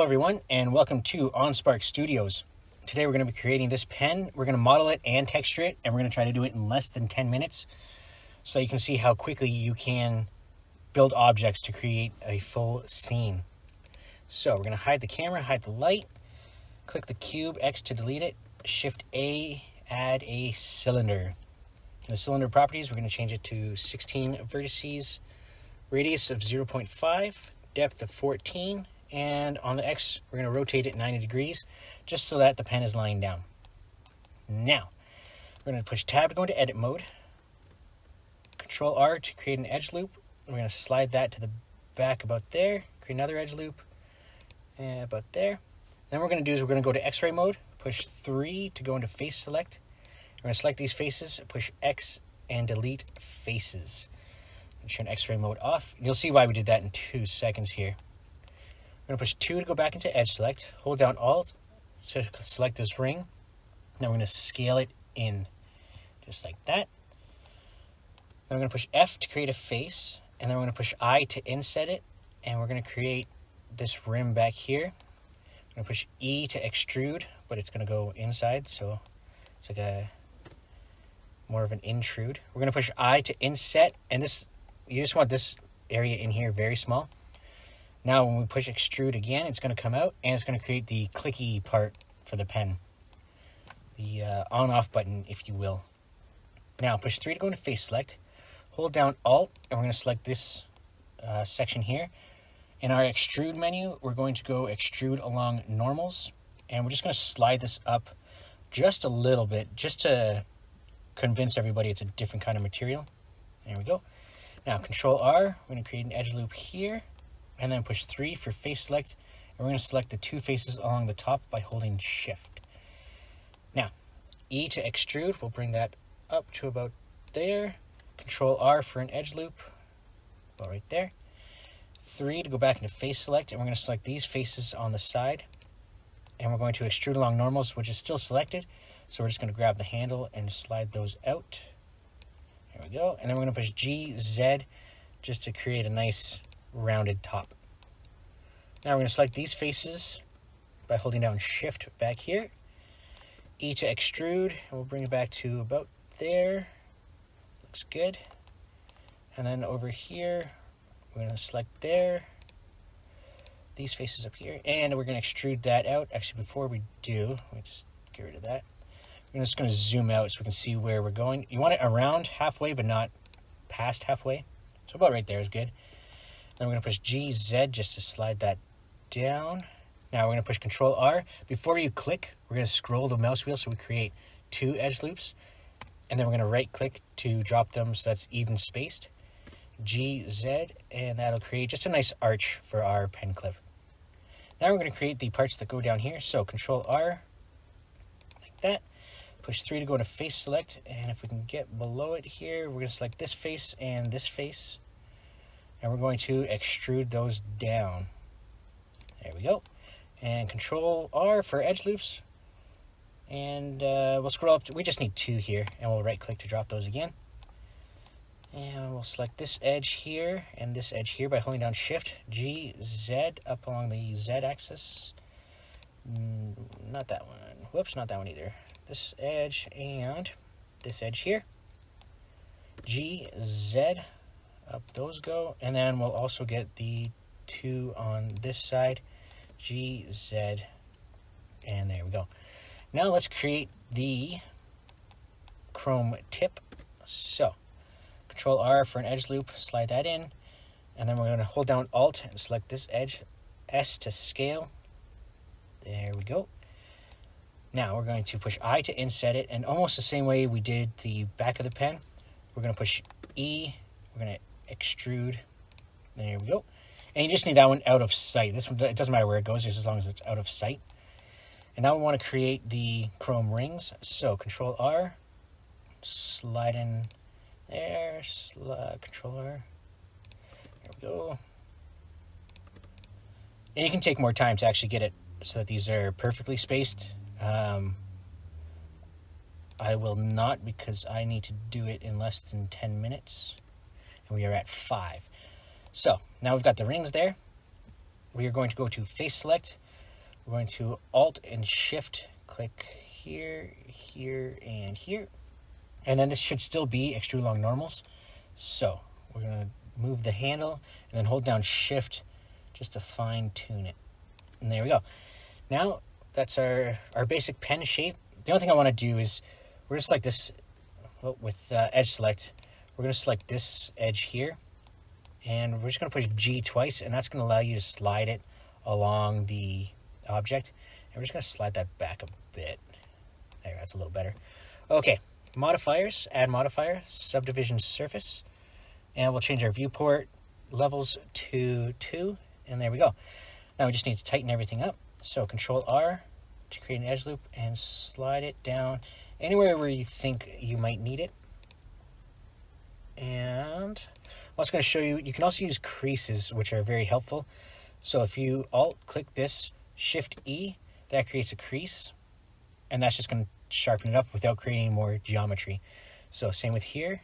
everyone, and welcome to OnSpark Studios. Today we're going to be creating this pen. We're going to model it and texture it, and we're going to try to do it in less than 10 minutes so you can see how quickly you can build objects to create a full scene. So we're going to hide the camera, hide the light, click the cube, X to delete it, Shift A, add a cylinder. In the cylinder properties, we're going to change it to 16 vertices, radius of 0.5, depth of 14, and on the X, we're going to rotate it 90 degrees just so that the pen is lying down. Now, we're going to push Tab to go into edit mode, Control R to create an edge loop. We're going to slide that to the back about there, create another edge loop about there. Then what we're going to do is we're going to go to X-ray mode, push 3 to go into face select. We're going to select these faces, push X and delete faces. Turn X-ray mode off. You'll see why we did that in 2 seconds here. We're going to push 2 to go back into edge select. Hold down Alt to select this ring. Now we're going to scale it in, just like that. Then we're going to push F to create a face, and then we're going to push I to inset it, and we're going to create this rim back here. We're going to push E to extrude, but it's going to go inside, so it's like a more of an intrude. We're going to push I to inset, and this, you just want this area in here very small. Now when we push extrude again, it's going to come out and it's going to create the clicky part for the pen. The on-off button, if you will. Now push 3 to go into face select. Hold down Alt and we're going to select this section here. In our extrude menu, we're going to go extrude along normals. And we're just going to slide this up just a little bit, just to convince everybody it's a different kind of material. There we go. Now Control R, we're going to create an edge loop here. And then push 3 for face select, and we're going to select the 2 faces along the top by holding Shift. Now, E to extrude, we'll bring that up to about there. Control R for an edge loop, about right there. 3 to go back into face select, and we're going to select these faces on the side. And we're going to extrude along normals, which is still selected. So we're just going to grab the handle and slide those out. There we go. And then we're going to push G, Z, just to create a nice rounded top. Now we're going to select these faces by holding down Shift back here. E to extrude, and we'll bring it back to about there. Looks good. And then over here, we're going to select there. These faces up here, and we're going to extrude that out. Actually, before we do, let me just get rid of that. I'm just going to zoom out so we can see where we're going. You want it around halfway, but not past halfway. So about right there is good. Then we're going to push G, Z just to slide that down. Now we're going to push Control R. Before you click, we're going to scroll the mouse wheel so we create 2 edge loops. And then we're going to right click to drop them so that's even spaced. G, Z, and that'll create just a nice arch for our pen clip. Now we're going to create the parts that go down here. So Control R, like that. Push 3 to go into face select. And if we can get below it here, we're going to select this face and this face. And we're going to extrude those down. There we go. And Control R for edge loops. And we'll scroll up. We just need 2 here. And we'll right click to drop those again. And we'll select this edge here and this edge here by holding down Shift. G, Z up along the Z axis. Not that one. Whoops, not that one either. This edge and this edge here. G, Z. Up those go, and then we'll also get the 2 on this side, G, Z, and there we go. Now let's create the chrome tip. So, Control R for an edge loop, slide that in, and then we're going to hold down Alt and select this edge, S to scale. There we go. Now we're going to push I to inset it, and almost the same way we did the back of the pen, we're going to push E, we're going to extrude. There we go. And you just need that one out of sight. This one, it doesn't matter where it goes, just as long as it's out of sight. And now we want to create the chrome rings. So Control R, slide in there, Control R. There we go. And you can take more time to actually get it so that these are perfectly spaced. I will not, because I need to do it in less than 10 minutes. And we are at 5. So now we've got the rings there. We are going to go to face select, we're going to Alt and Shift click here, here, and here. And then this should still be extrude along normals. So we're going to move the handle and then hold down Shift just to fine tune it. And there we go. Now that's our basic pen shape. The only thing I want to do is we're going to select this with edge select. We're going to select this edge here. And we're just going to push G twice, and that's going to allow you to slide it along the object. And we're just going to slide that back a bit. There, that's a little better. Okay, modifiers, add modifier, subdivision surface. And we'll change our viewport levels to 2. And there we go. Now we just need to tighten everything up. So Control R to create an edge loop and slide it down anywhere where you think you might need it. And I'm also going to show you, you can also use creases, which are very helpful. So if you Alt click this, Shift E, that creates a crease. And that's just going to sharpen it up without creating more geometry. So same with here,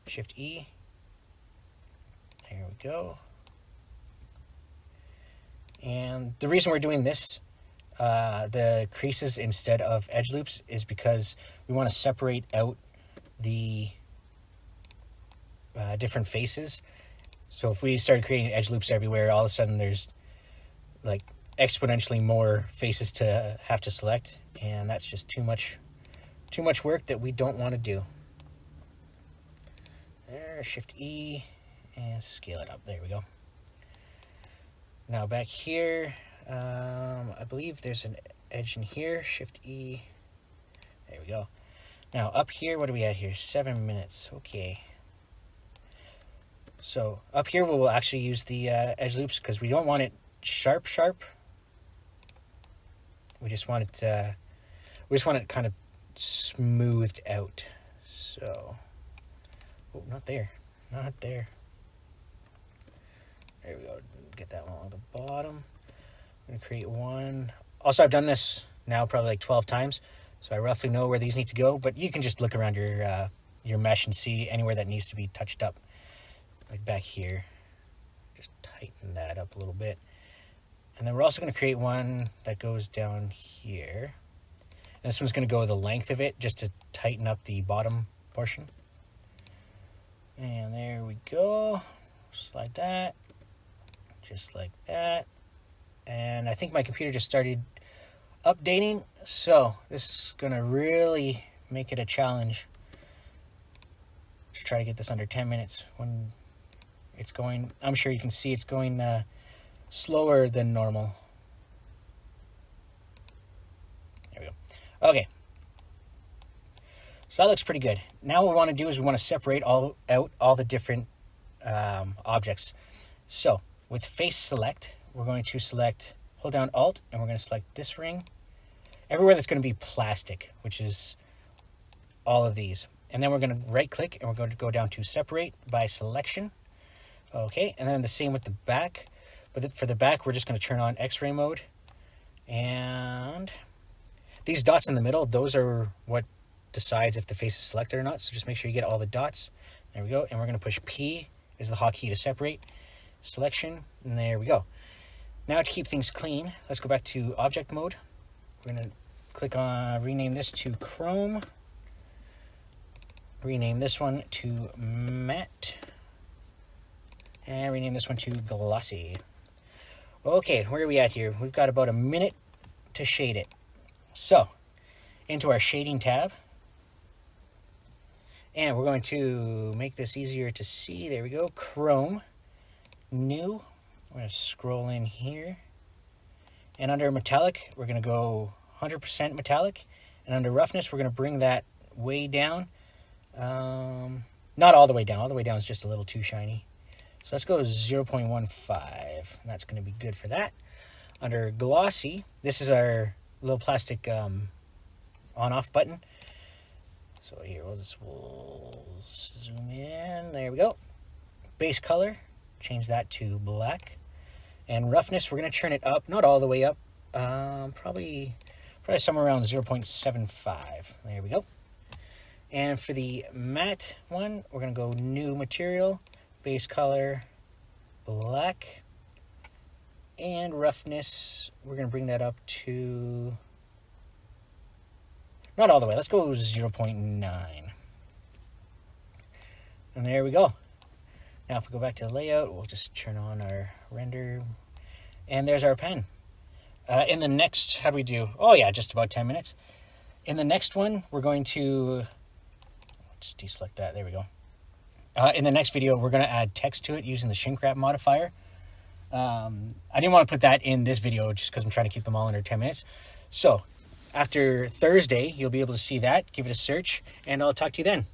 Shift E. There we go. And the reason we're doing this, the creases instead of edge loops, is because we want to separate out the different faces. So if we started creating edge loops everywhere, all of a sudden there's like exponentially more faces to have to select, and that's just too much work that we don't want to do. There, Shift E, and scale it up. There we go. Now back here, I believe there's an edge in here. Shift E. There we go. Now up here, what are we at here? 7 minutes. Okay. So up here, we'll actually use the edge loops because we don't want it sharp. We just want it kind of smoothed out. So, oh, not there. There we go. Get that one on the bottom. I'm going to create one. Also, I've done this now probably like 12 times, so I roughly know where these need to go, but you can just look around your mesh and see anywhere that needs to be touched up. Like back here. Just tighten that up a little bit. And then we're also going to create one that goes down here. And this one's going to go the length of it just to tighten up the bottom portion. And there we go. Slide that. Just like that. And I think my computer just started updating, so this is going to really make it a challenge to try to get this under 10 minutes when it's going. I'm sure you can see it's going slower than normal. There we go. Okay. So that looks pretty good. Now what we want to do is we want to separate out all the different objects. So with face select, we're going to select, hold down Alt, and we're going to select this ring. Everywhere that's going to be plastic, which is all of these. And then we're going to right click and we're going to go down to separate by selection. Okay, and then the same with the back. But for the back, we're just going to turn on X-ray mode. And these dots in the middle, those are what decides if the face is selected or not. So just make sure you get all the dots. There we go. And we're going to push P as the hotkey to separate. Selection, and there we go. Now to keep things clean, let's go back to object mode. We're going to click on, rename this to Chrome. Rename this one to Matte. And rename this one to Glossy. Okay, where are we at here? We've got about a minute to shade it. So, into our shading tab. And we're going to make this easier to see. There we go. Chrome. New. We're going to scroll in here. And under metallic, we're going to go 100% metallic. And under roughness, we're going to bring that way down. Not all the way down. All the way down is just a little too shiny. So let's go 0.15. And that's going to be good for that. Under glossy, this is our little plastic on-off button. So here, we'll zoom in. There we go. Base color, change that to black. And roughness, we're going to turn it up. Not all the way up. Probably somewhere around 0.75. There we go. And for the matte one, we're going to go new material, base color, black. And roughness, we're going to bring that up to, not all the way, let's go 0.9. And there we go. Now if we go back to the layout, we'll just turn on our render. And there's our pen. In the next, how do we do? Oh yeah, just about 10 minutes. In the next one, we're going to, just deselect that, there we go. In the next video, we're going to add text to it using the shrink wrap modifier. I didn't want to put that in this video just because I'm trying to keep them all under 10 minutes. So after Thursday, you'll be able to see that. Give it a search, and I'll talk to you then.